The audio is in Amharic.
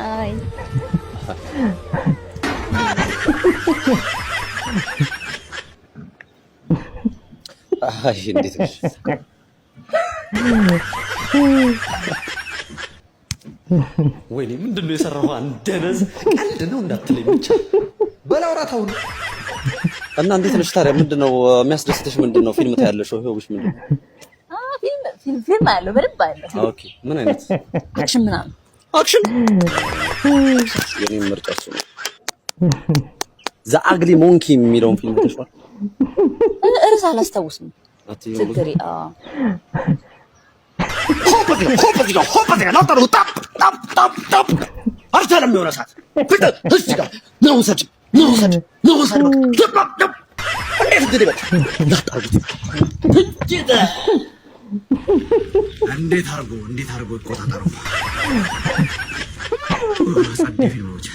አይ አይ እንዴት ነሽ? ወይኔ ምንድነው የሰራው? አንደነዝ ቀልድ ነው እንዳትለኝ ብቻ በላውራታው እና እንዴት ነሽ ታዲያ? ምንድነው የሚያስደስትሽ? ምንድነው ፊልም ታያለሽ ወይ ሆብሽ ምንድነው? ፊልም አለው በደንብ አለው። ኦኬ ምን አይነት አክሽን ምናምን? አክሽን የኔ ምርጫ እሱ ነው። ዘ አግሊ ሞንኪ የሚለውን ፊልም ተሽዋል። እርስ አላስታውስም። ትግሪ ሆፕ ላጣሩ ታፕ ታፕ ታፕ ታፕ አርተለም የሆነ ሰዓት ፍጥጥ እዚህ ጋር ነው ሰጭ እንዴት አርጎ ይቆጣጠረው? ጸዴ ፊልሞች